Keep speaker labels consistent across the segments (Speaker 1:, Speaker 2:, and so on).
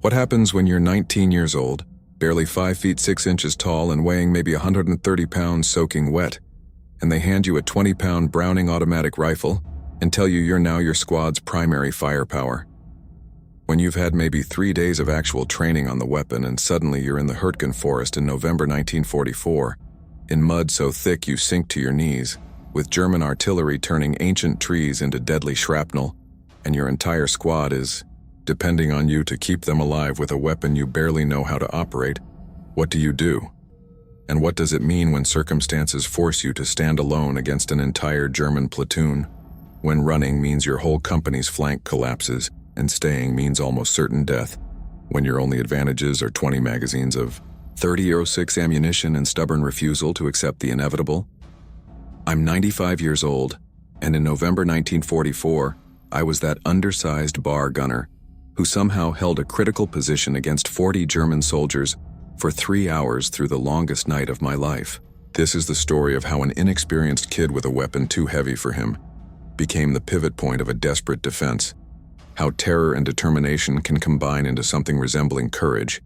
Speaker 1: What happens when you're 19 years old, barely 5 feet 6 inches tall and weighing maybe 130 pounds soaking wet, and they hand you a 20-pound Browning automatic rifle and tell you you're now your squad's primary firepower? When you've had maybe 3 days of actual training on the weapon and suddenly you're in the Hurtgen Forest in November 1944, in mud so thick you sink to your knees, with German artillery turning ancient trees into deadly shrapnel, and your entire squad is depending on you to keep them alive with a weapon you barely know how to operate, what do you do? And what does it mean when circumstances force you to stand alone against an entire German platoon? When running means your whole company's flank collapses, and staying means almost certain death, when your only advantages are 20 magazines of .30-06 ammunition and stubborn refusal to accept the inevitable? I'm 95 years old, and in November 1944, I was that undersized bar gunner who somehow held a critical position against 40 German soldiers for 3 hours through the longest night of my life. This is the story of how an inexperienced kid with a weapon too heavy for him became the pivot point of a desperate defense, how terror and determination can combine into something resembling courage,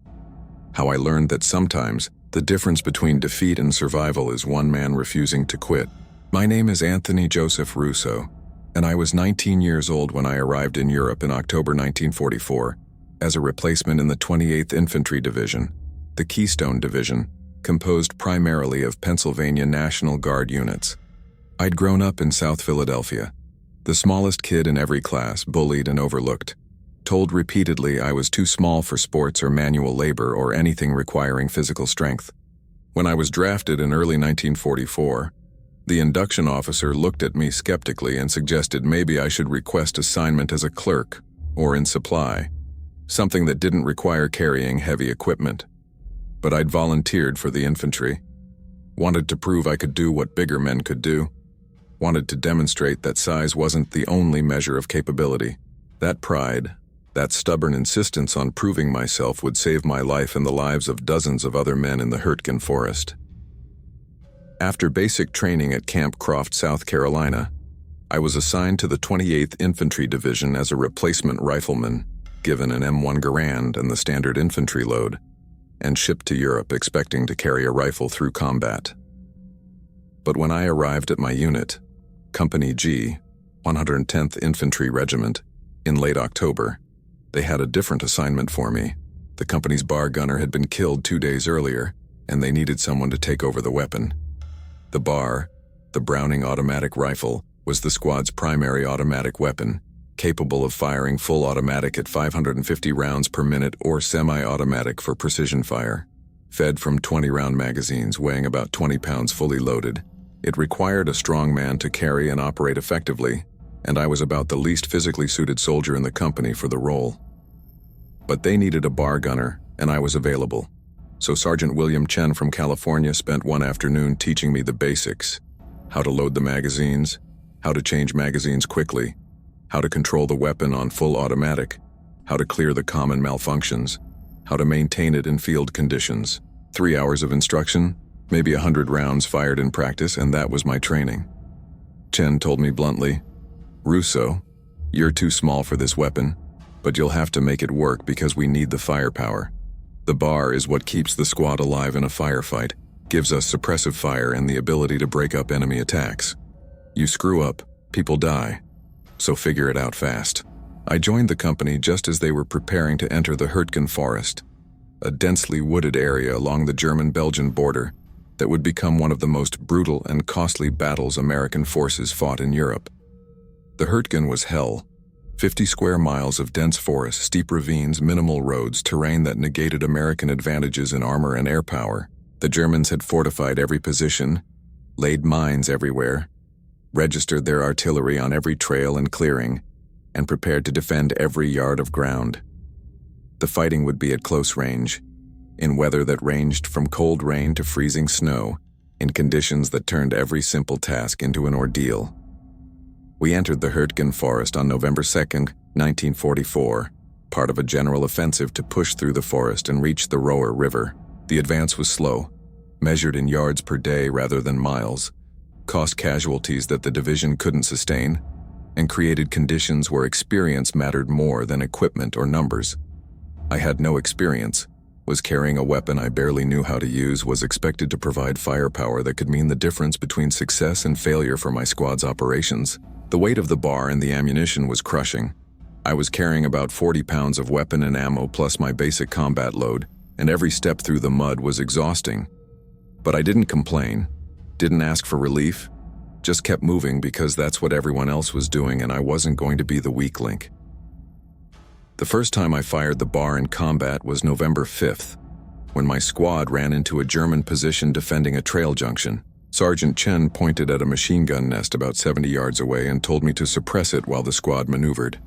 Speaker 1: how I learned that sometimes the difference between defeat and survival is one man refusing to quit. My name is Anthony Joseph Russo, and I was 19 years old when I arrived in Europe in October 1944 as a replacement in the 28th Infantry Division, the Keystone Division, composed primarily of Pennsylvania National Guard units. I'd grown up in South Philadelphia, the smallest kid in every class, bullied and overlooked, told repeatedly I was too small for sports or manual labor or anything requiring physical strength. When I was drafted in early 1944, the induction officer looked at me skeptically and suggested maybe I should request assignment as a clerk or in supply, something that didn't require carrying heavy equipment. But I'd volunteered for the infantry, wanted to prove I could do what bigger men could do, wanted to demonstrate that size wasn't the only measure of capability. That pride, that stubborn insistence on proving myself would save my life and the lives of dozens of other men in the Hurtgen Forest. After basic training at Camp Croft, South Carolina, I was assigned to the 28th Infantry Division as a replacement rifleman, given an M1 Garand and the standard infantry load, and shipped to Europe expecting to carry a rifle through combat. But when I arrived at my unit, Company G, 110th Infantry Regiment, in late October, they had a different assignment for me. The company's bar gunner had been killed 2 days earlier, and they needed someone to take over the weapon. The bar, the Browning automatic rifle, was the squad's primary automatic weapon, capable of firing full automatic at 550 rounds per minute or semi-automatic for precision fire. Fed from 20-round magazines weighing about 20 pounds fully loaded, it required a strong man to carry and operate effectively, and I was about the least physically suited soldier in the company for the role. But they needed a bar gunner, and I was available. So Sergeant William Chen from California spent one afternoon teaching me the basics: how to load the magazines, how to change magazines quickly, how to control the weapon on full automatic, how to clear the common malfunctions, how to maintain it in field conditions. 3 hours of instruction, maybe 100 rounds fired in practice, and that was my training. Chen told me bluntly, "Russo, you're too small for this weapon, but you'll have to make it work because we need the firepower. The bar is what keeps the squad alive in a firefight, gives us suppressive fire and the ability to break up enemy attacks. You screw up, people die, so figure it out fast." I joined the company just as they were preparing to enter the Hurtgen Forest, a densely wooded area along the German-Belgian border that would become one of the most brutal and costly battles American forces fought in Europe. The Hurtgen was hell. 50 square miles of dense forest, steep ravines, minimal roads, terrain that negated American advantages in armor and air power. The Germans had fortified every position, laid mines everywhere, registered their artillery on every trail and clearing, and prepared to defend every yard of ground. The fighting would be at close range, in weather that ranged from cold rain to freezing snow, in conditions that turned every simple task into an ordeal. We entered the Hurtgen Forest on November 2, 1944, part of a general offensive to push through the forest and reach the Roer River. The advance was slow, measured in yards per day rather than miles, cost casualties that the division couldn't sustain, and created conditions where experience mattered more than equipment or numbers. I had no experience, was carrying a weapon I barely knew how to use, was expected to provide firepower that could mean the difference between success and failure for my squad's operations. The weight of the bar and the ammunition was crushing. I was carrying about 40 pounds of weapon and ammo plus my basic combat load, and every step through the mud was exhausting. But I didn't complain, didn't ask for relief, just kept moving because that's what everyone else was doing and I wasn't going to be the weak link. The first time I fired the bar in combat was November 5th, when my squad ran into a German position defending a trail junction. Sergeant Chen pointed at a machine gun nest about 70 yards away and told me to suppress it while the squad maneuvered.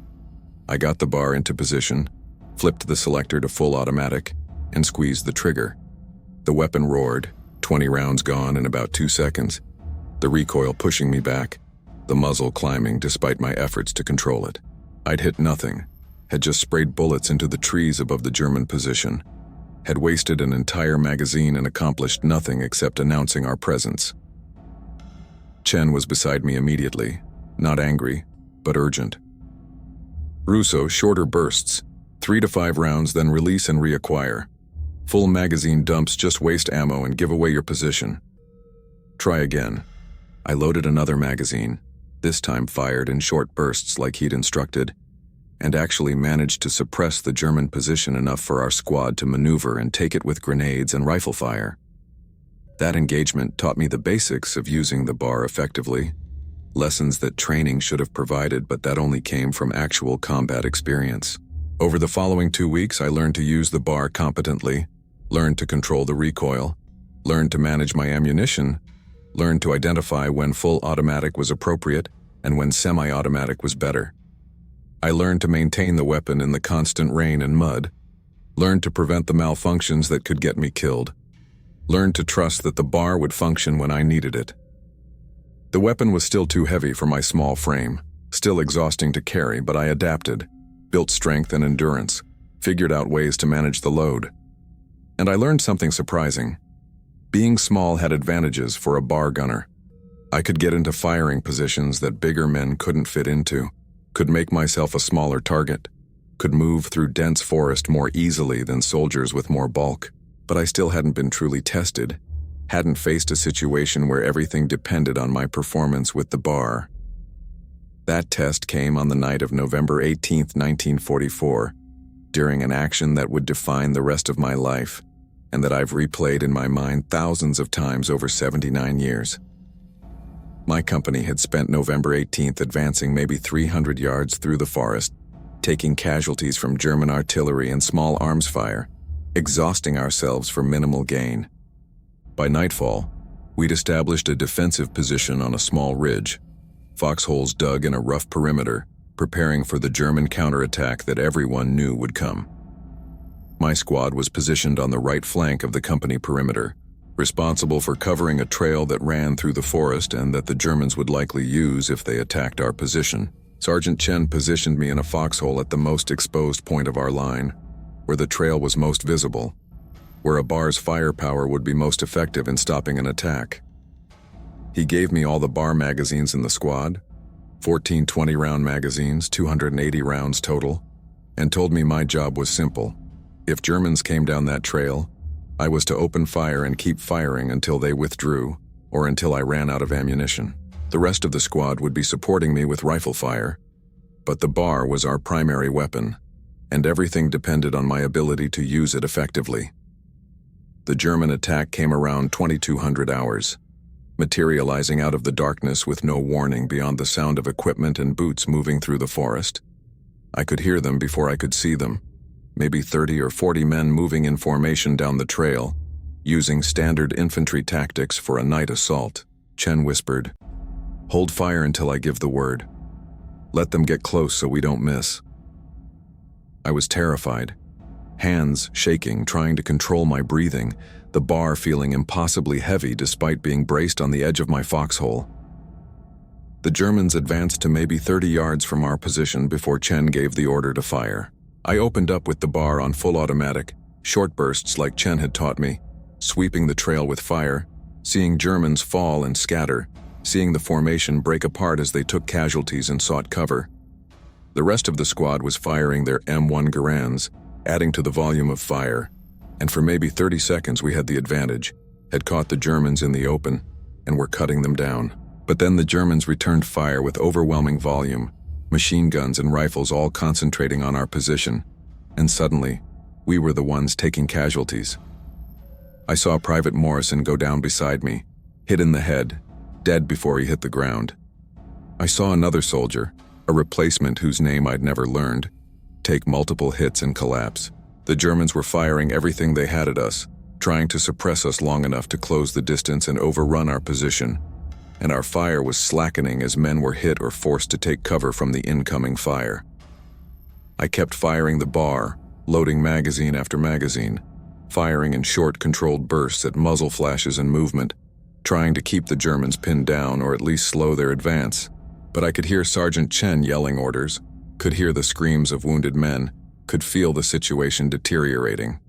Speaker 1: I got the bar into position, flipped the selector to full automatic, and squeezed the trigger. The weapon roared, 20 rounds gone in about 2 seconds, the recoil pushing me back, the muzzle climbing despite my efforts to control it. I'd hit nothing, had just sprayed bullets into the trees above the German position, had wasted an entire magazine and accomplished nothing except announcing our presence. Chen was beside me immediately, not angry, but urgent. Russo, shorter bursts, 3 to 5 rounds, then release and reacquire. Full magazine dumps just waste ammo and give away your position. Try again. I loaded another magazine, this time fired in short bursts like he'd instructed, and actually managed to suppress the German position enough for our squad to maneuver and take it with grenades and rifle fire. That engagement taught me the basics of using the bar effectively, lessons that training should have provided, but that only came from actual combat experience. Over the following 2 weeks, I learned to use the bar competently, learned to control the recoil, learned to manage my ammunition, learned to identify when full automatic was appropriate and when semi-automatic was better. I learned to maintain the weapon in the constant rain and mud, learned to prevent the malfunctions that could get me killed, learned to trust that the bar would function when I needed it. The weapon was still too heavy for my small frame, still exhausting to carry, but I adapted, built strength and endurance, figured out ways to manage the load. And I learned something surprising. Being small had advantages for a bar gunner. I could get into firing positions that bigger men couldn't fit into, could make myself a smaller target, could move through dense forest more easily than soldiers with more bulk. But I still hadn't been truly tested, hadn't faced a situation where everything depended on my performance with the bar. That test came on the night of November 18, 1944, during an action that would define the rest of my life, and that I've replayed in my mind thousands of times over 79 years. My company had spent November 18th advancing maybe 300 yards through the forest, taking casualties from German artillery and small arms fire, exhausting ourselves for minimal gain. By nightfall, we'd established a defensive position on a small ridge, foxholes dug in a rough perimeter, preparing for the German counterattack that everyone knew would come. My squad was positioned on the right flank of the company perimeter, responsible for covering a trail that ran through the forest and that the Germans would likely use if they attacked our position. Sergeant Chen positioned me in a foxhole at the most exposed point of our line, where the trail was most visible, where a bar's firepower would be most effective in stopping an attack. He gave me all the bar magazines in the squad, 14 20-round magazines, 280 rounds total, and told me my job was simple. If Germans came down that trail, I was to open fire and keep firing until they withdrew or until I ran out of ammunition. The rest of the squad would be supporting me with rifle fire, but the bar was our primary weapon, and everything depended on my ability to use it effectively. The German attack came around 2200 hours, materializing out of the darkness with no warning beyond the sound of equipment and boots moving through the forest. I could hear them before I could see them, maybe 30 or 40 men moving in formation down the trail, using standard infantry tactics for a night assault. Chen whispered, "Hold fire until I give the word. Let them get close so we don't miss." I was terrified, hands shaking, trying to control my breathing, the bar feeling impossibly heavy despite being braced on the edge of my foxhole. The Germans advanced to maybe 30 yards from our position before Chen gave the order to fire. I opened up with the bar on full automatic, short bursts like Chen had taught me, sweeping the trail with fire, seeing Germans fall and scatter, seeing the formation break apart as they took casualties and sought cover. The rest of the squad was firing their M1 Garands, adding to the volume of fire, and for maybe 30 seconds we had the advantage, had caught the Germans in the open, and were cutting them down. But then the Germans returned fire with overwhelming volume, machine guns and rifles all concentrating on our position, and suddenly, we were the ones taking casualties. I saw Private Morrison go down beside me, hit in the head, dead before he hit the ground. I saw another soldier, a replacement whose name I'd never learned, take multiple hits and collapse. The Germans were firing everything they had at us, trying to suppress us long enough to close the distance and overrun our position, and our fire was slackening as men were hit or forced to take cover from the incoming fire. I kept firing the bar, loading magazine after magazine, firing in short, controlled bursts at muzzle flashes and movement, trying to keep the Germans pinned down or at least slow their advance. But I could hear Sergeant Chen yelling orders, could hear the screams of wounded men, could feel the situation deteriorating.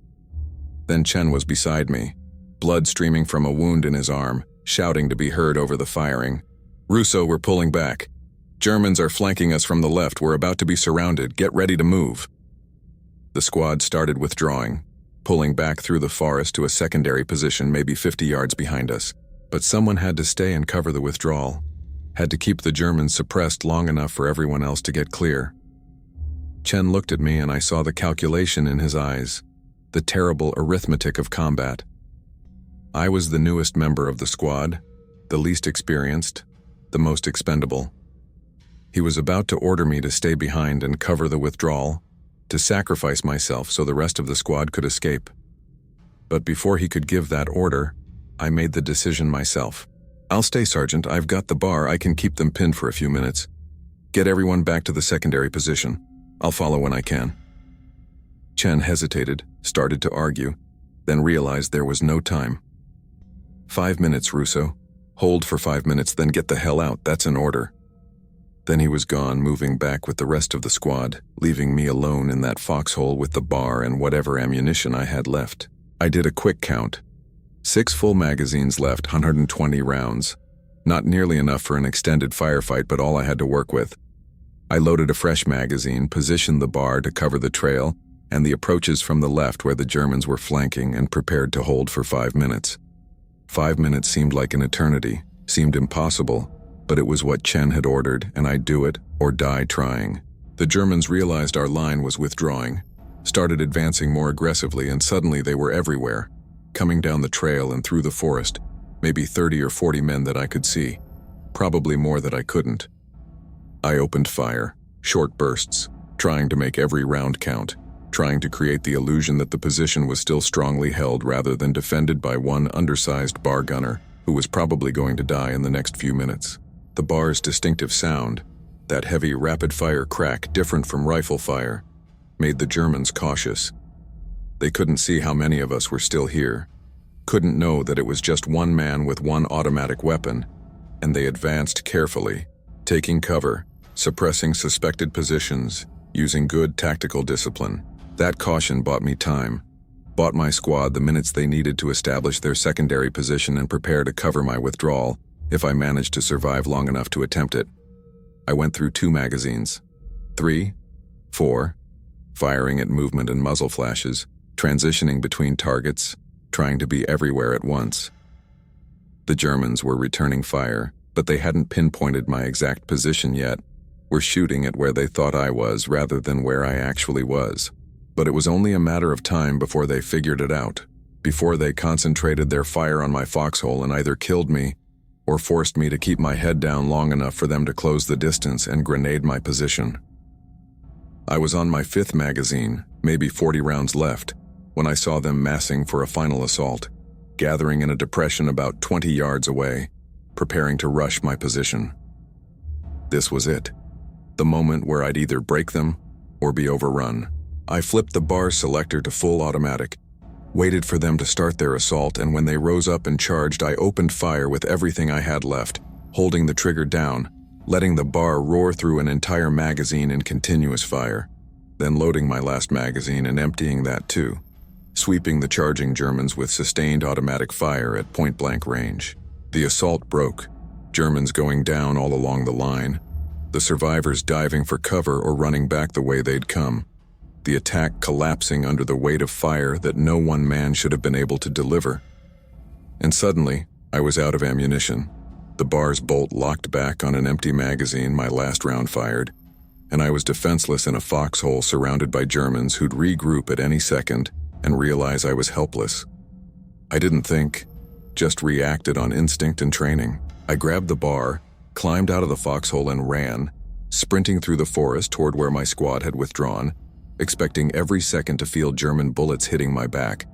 Speaker 1: Then Chen was beside me, blood streaming from a wound in his arm, shouting to be heard over the firing. "Russo, we're pulling back. Germans are flanking us from the left. We're about to be surrounded. Get ready to move." The squad started withdrawing, pulling back through the forest to a secondary position maybe 50 yards behind us. But someone had to stay and cover the withdrawal, had to keep the Germans suppressed long enough for everyone else to get clear. Chen looked at me and I saw the calculation in his eyes, the terrible arithmetic of combat. I was the newest member of the squad, the least experienced, the most expendable. He was about to order me to stay behind and cover the withdrawal, to sacrifice myself so the rest of the squad could escape. But before he could give that order, I made the decision myself. "I'll stay, Sergeant. I've got the bar. I can keep them pinned for a few minutes. Get everyone back to the secondary position. I'll follow when I can." Chen hesitated, started to argue, then realized there was no time. "5 minutes, Russo. Hold for 5 minutes, then get the hell out. That's an order." Then he was gone, moving back with the rest of the squad, leaving me alone in that foxhole with the bar and whatever ammunition I had left. I did a quick count. 6 full magazines left, 120 rounds. Not nearly enough for an extended firefight, but all I had to work with. I loaded a fresh magazine, positioned the bar to cover the trail and the approaches from the left where the Germans were flanking, and prepared to hold for 5 minutes. 5 minutes seemed like an eternity, seemed impossible, but it was what Chen had ordered, and I'd do it or die trying. The Germans realized our line was withdrawing, started advancing more aggressively, and suddenly they were everywhere, coming down the trail and through the forest, maybe 30 or 40 men that I could see, probably more that I couldn't. I opened fire, short bursts, trying to make every round count, trying to create the illusion that the position was still strongly held rather than defended by one undersized bar gunner who was probably going to die in the next few minutes. The bar's distinctive sound, that heavy rapid-fire crack different from rifle fire, made the Germans cautious. They couldn't see how many of us were still here, couldn't know that it was just one man with one automatic weapon, and they advanced carefully, taking cover, suppressing suspected positions, using good tactical discipline. That caution bought me time, bought my squad the minutes they needed to establish their secondary position and prepare to cover my withdrawal if I managed to survive long enough to attempt it. I went through 2 magazines, 3, 4, firing at movement and muzzle flashes, transitioning between targets, trying to be everywhere at once. The Germans were returning fire, but they hadn't pinpointed my exact position yet, were shooting at where they thought I was rather than where I actually was. But it was only a matter of time before they figured it out, before they concentrated their fire on my foxhole and either killed me or forced me to keep my head down long enough for them to close the distance and grenade my position. I was on my 5th magazine, maybe 40 rounds left, when I saw them massing for a final assault, gathering in a depression about 20 yards away, preparing to rush my position. This was it, the moment where I'd either break them or be overrun. I flipped the bar selector to full automatic, waited for them to start their assault, and when they rose up and charged, I opened fire with everything I had left, holding the trigger down, letting the bar roar through an entire magazine in continuous fire, then loading my last magazine and emptying that too, sweeping the charging Germans with sustained automatic fire at point-blank range. The assault broke, Germans going down all along the line, the survivors diving for cover or running back the way they'd come. the attack collapsing under the weight of fire that no one man should have been able to deliver. And suddenly, I was out of ammunition. The bar's bolt locked back on an empty magazine, my last round fired, and I was defenseless in a foxhole surrounded by Germans who'd regroup at any second and realize I was helpless. I didn't think, just reacted on instinct and training. I grabbed the bar, climbed out of the foxhole and ran, sprinting through the forest toward where my squad had withdrawn, expecting every second to feel German bullets hitting my back.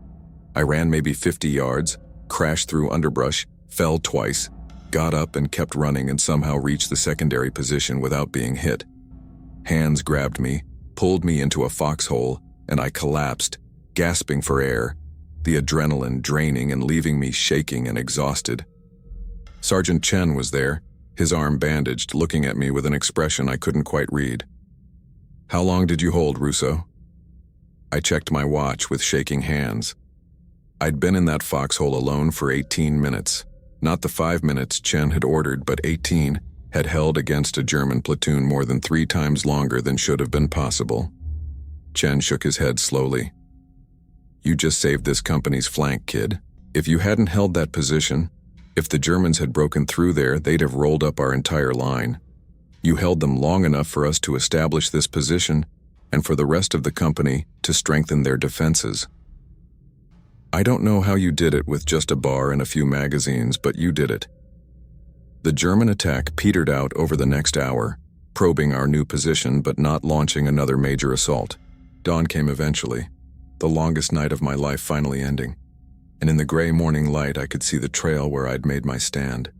Speaker 1: I ran maybe 50 yards, crashed through underbrush, fell twice, got up and kept running and somehow reached the secondary position without being hit. Hands grabbed me, pulled me into a foxhole, and I collapsed, gasping for air, the adrenaline draining and leaving me shaking and exhausted. Sergeant Chen was there, his arm bandaged, looking at me with an expression I couldn't quite read. "How long did you hold, Russo?" I checked my watch with shaking hands. I'd been in that foxhole alone for 18 minutes. Not the 5 minutes Chen had ordered, but 18, had held against a German platoon more than 3 times longer than should have been possible. Chen shook his head slowly. "You just saved this company's flank, kid. If you hadn't held that position, if the Germans had broken through there, they'd have rolled up our entire line. You held them long enough for us to establish this position and for the rest of the company to strengthen their defenses. I don't know how you did it with just a bar and a few magazines, but you did it." The German attack petered out over the next hour, probing our new position but not launching another major assault. Dawn came eventually, the longest night of my life finally ending, and in the gray morning light I could see the trail where I'd made my stand.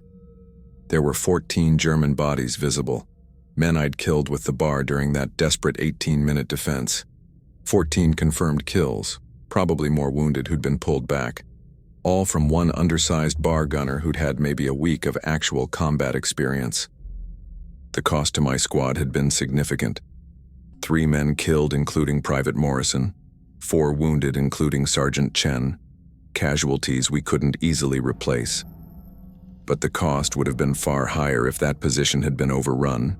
Speaker 1: There were 14 German bodies visible, men I'd killed with the bar during that desperate 18-minute defense. 14 confirmed kills, probably more wounded who'd been pulled back, all from one undersized bar gunner who'd had maybe a week of actual combat experience. The cost to my squad had been significant. 3 men killed including Private Morrison, 4 wounded including Sergeant Chen, casualties we couldn't easily replace. But the cost would have been far higher if that position had been overrun,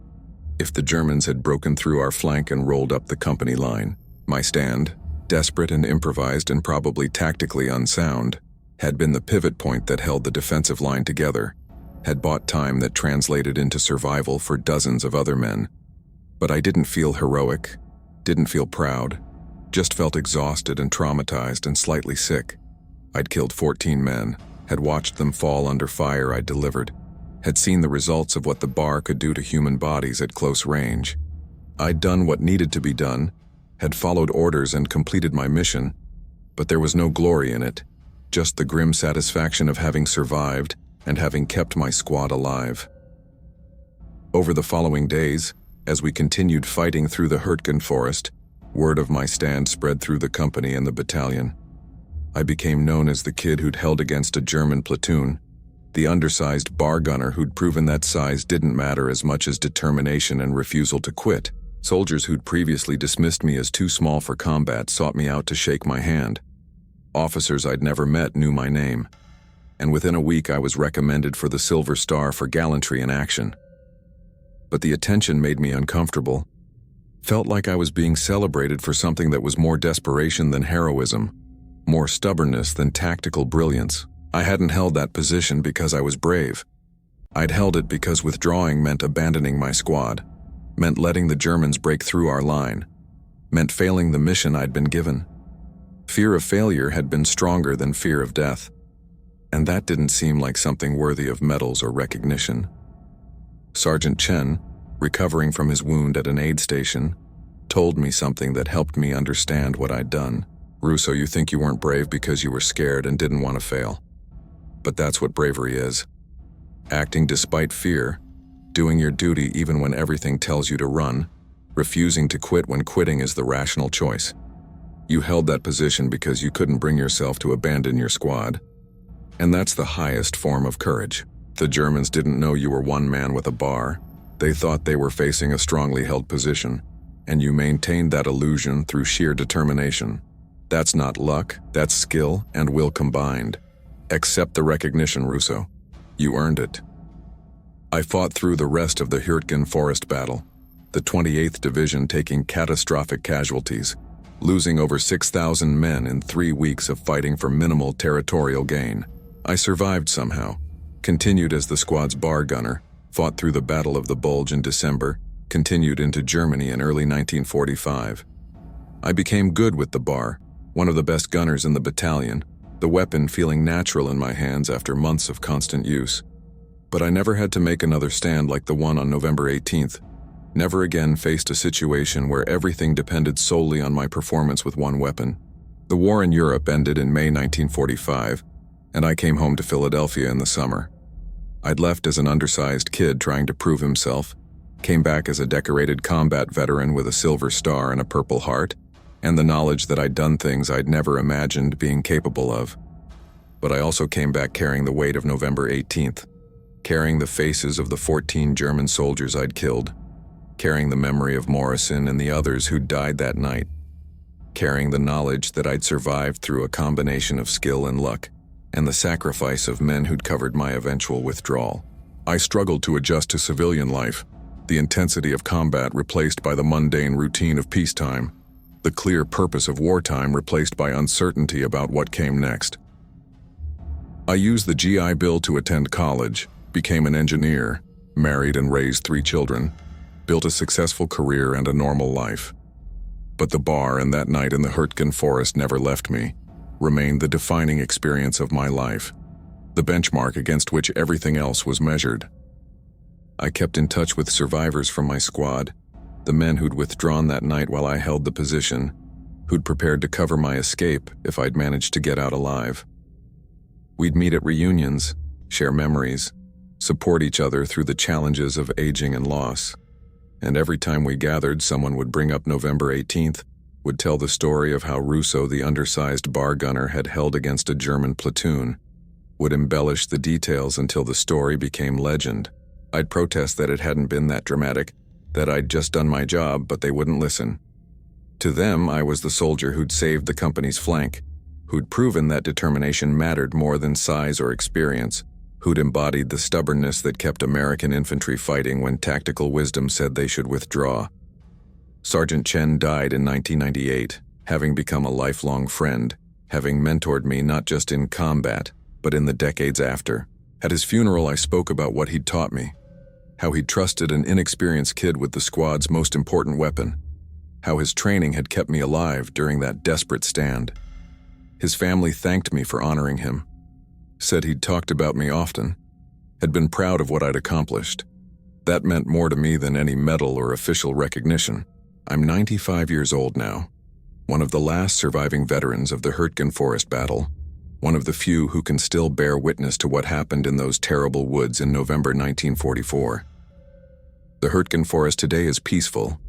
Speaker 1: if the Germans had broken through our flank and rolled up the company line. My stand, desperate and improvised and probably tactically unsound, had been the pivot point that held the defensive line together, had bought time that translated into survival for dozens of other men. But I didn't feel heroic, didn't feel proud, just felt exhausted and traumatized and slightly sick. I'd killed 14 men, had watched them fall under fire I'd delivered, had seen the results of what the bar could do to human bodies at close range. I'd done what needed to be done, had followed orders and completed my mission, but there was no glory in it, just the grim satisfaction of having survived and having kept my squad alive. Over the following days, as we continued fighting through the Hurtgen forest, word of my stand spread through the company and the battalion. I became known as the kid who'd held against a German platoon, the undersized bar gunner who'd proven that size didn't matter as much as determination and refusal to quit. Soldiers who'd previously dismissed me as too small for combat sought me out to shake my hand. Officers I'd never met knew my name, and within a week I was recommended for the Silver Star for gallantry in action. But the attention made me uncomfortable. Felt like I was being celebrated for something that was more desperation than heroism, more stubbornness than tactical brilliance. I hadn't held that position because I was brave. I'd held it because withdrawing meant abandoning my squad, meant letting the Germans break through our line, meant failing the mission I'd been given. Fear of failure had been stronger than fear of death, and that didn't seem like something worthy of medals or recognition. Sergeant Chen, recovering from his wound at an aid station, told me something that helped me understand what I'd done. "Russo, you think you weren't brave because you were scared and didn't want to fail. But that's what bravery is. Acting despite fear, doing your duty even when everything tells you to run, refusing to quit when quitting is the rational choice. You held that position because you couldn't bring yourself to abandon your squad. And that's the highest form of courage. The Germans didn't know you were one man with a bar. They thought they were facing a strongly held position, and you maintained that illusion through sheer determination. That's not luck, that's skill and will combined. Accept the recognition, Russo. You earned it." I fought through the rest of the Hurtgen forest battle, the 28th Division taking catastrophic casualties, losing over 6,000 men in 3 weeks of fighting for minimal territorial gain. I survived somehow, continued as the squad's bar gunner, fought through the Battle of the Bulge in December, continued into Germany in early 1945. I became good with the bar, one of the best gunners in the battalion, the weapon feeling natural in my hands after months of constant use. But I never had to make another stand like the one on November 18th. Never again faced a situation where everything depended solely on my performance with one weapon. The war in Europe ended in May 1945, and I came home to Philadelphia in the summer. I'd left as an undersized kid trying to prove himself, came back as a decorated combat veteran with a silver star and a Purple Heart, and the knowledge that I'd done things I'd never imagined being capable of. But I also came back carrying the weight of November 18th, carrying the faces of the 14 German soldiers I'd killed, carrying the memory of Morrison and the others who'd died that night, carrying the knowledge that I'd survived through a combination of skill and luck, and the sacrifice of men who'd covered my eventual withdrawal. I struggled to adjust to civilian life, the intensity of combat replaced by the mundane routine of peacetime, the clear purpose of wartime replaced by uncertainty about what came next. I used the GI Bill to attend college, became an engineer, married and raised 3 children, built a successful career and a normal life. But the bar and that night in the Hurtgen Forest never left me, remained the defining experience of my life, the benchmark against which everything else was measured. I kept in touch with survivors from my squad, the men who'd withdrawn that night while I held the position, who'd prepared to cover my escape if I'd managed to get out alive. We'd meet at reunions, share memories, support each other through the challenges of aging and loss. And every time we gathered, someone would bring up November 18th, would tell the story of how Russo, the undersized bar gunner, had held against a German platoon, would embellish the details until the story became legend. I'd protest that it hadn't been that dramatic, that I'd just done my job, but they wouldn't listen. To them, I was the soldier who'd saved the company's flank, who'd proven that determination mattered more than size or experience, who'd embodied the stubbornness that kept American infantry fighting when tactical wisdom said they should withdraw. Sergeant Chen died in 1998, having become a lifelong friend, having mentored me not just in combat, but in the decades after. At his funeral, I spoke about what he'd taught me, how he'd trusted an inexperienced kid with the squad's most important weapon, how his training had kept me alive during that desperate stand. His family thanked me for honoring him, said he'd talked about me often, had been proud of what I'd accomplished. That meant more to me than any medal or official recognition. I'm 95 years old now, one of the last surviving veterans of the Hurtgen Forest battle, one of the few who can still bear witness to what happened in those terrible woods in November 1944. The Hurtgen Forest today is peaceful,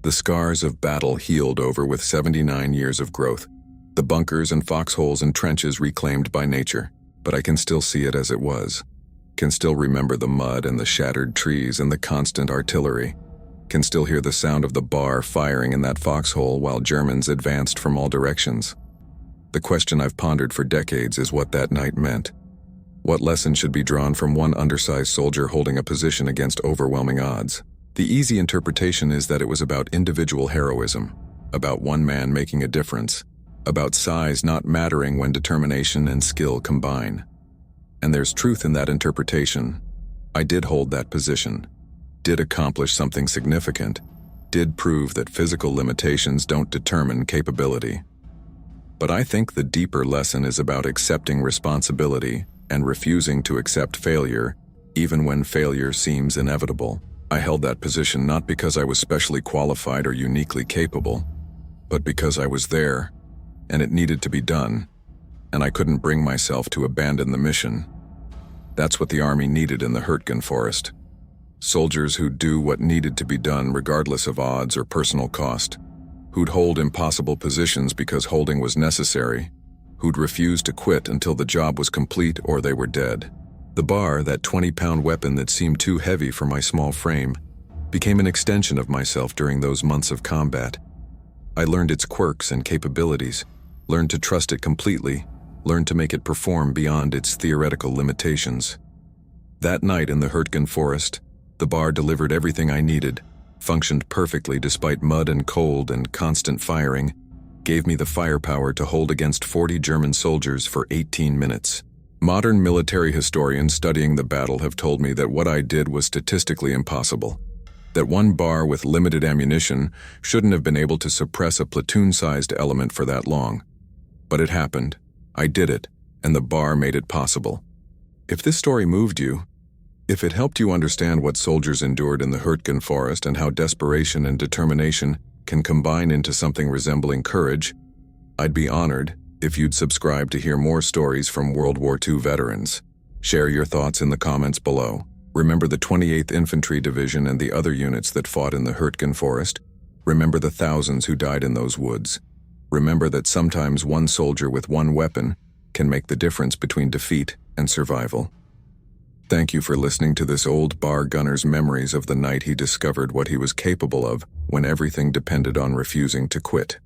Speaker 1: the scars of battle healed over with 79 years of growth, the bunkers and foxholes and trenches reclaimed by nature, but I can still see it as it was, can still remember the mud and the shattered trees and the constant artillery, can still hear the sound of the bar firing in that foxhole while Germans advanced from all directions. The question I've pondered for decades is what that night meant. What lesson should be drawn from one undersized soldier holding a position against overwhelming odds? The easy interpretation is that it was about individual heroism, about one man making a difference, about size not mattering when determination and skill combine. And there's truth in that interpretation. I did hold that position, did accomplish something significant, did prove that physical limitations don't determine capability. But I think the deeper lesson is about accepting responsibility and refusing to accept failure, even when failure seems inevitable. I held that position not because I was specially qualified or uniquely capable, but because I was there, and it needed to be done, and I couldn't bring myself to abandon the mission. That's what the Army needed in the Hurtgen Forest. Soldiers who'd do what needed to be done regardless of odds or personal cost, who'd hold impossible positions because holding was necessary, who'd refuse to quit until the job was complete or they were dead. The bar, that 20-pound weapon that seemed too heavy for my small frame, became an extension of myself during those months of combat. I learned its quirks and capabilities, learned to trust it completely, learned to make it perform beyond its theoretical limitations. That night in the Hurtgen Forest, the bar delivered everything I needed, functioned perfectly despite mud and cold and constant firing, gave me the firepower to hold against 40 German soldiers for 18 minutes. Modern military historians studying the battle have told me that what I did was statistically impossible. That one bar with limited ammunition shouldn't have been able to suppress a platoon-sized element for that long. But it happened. I did it, and the bar made it possible. If this story moved you, if it helped you understand what soldiers endured in the Hurtgen forest and how desperation and determination can combine into something resembling courage, I'd be honored if you'd subscribe to hear more stories from World War II veterans. Share your thoughts in the comments below. Remember the 28th Infantry Division and the other units that fought in the Hurtgen forest. Remember the thousands who died in those woods. Remember that sometimes one soldier with one weapon can make the difference between defeat and survival. Thank you for listening to this old bar gunner's memories of the night he discovered what he was capable of when everything depended on refusing to quit.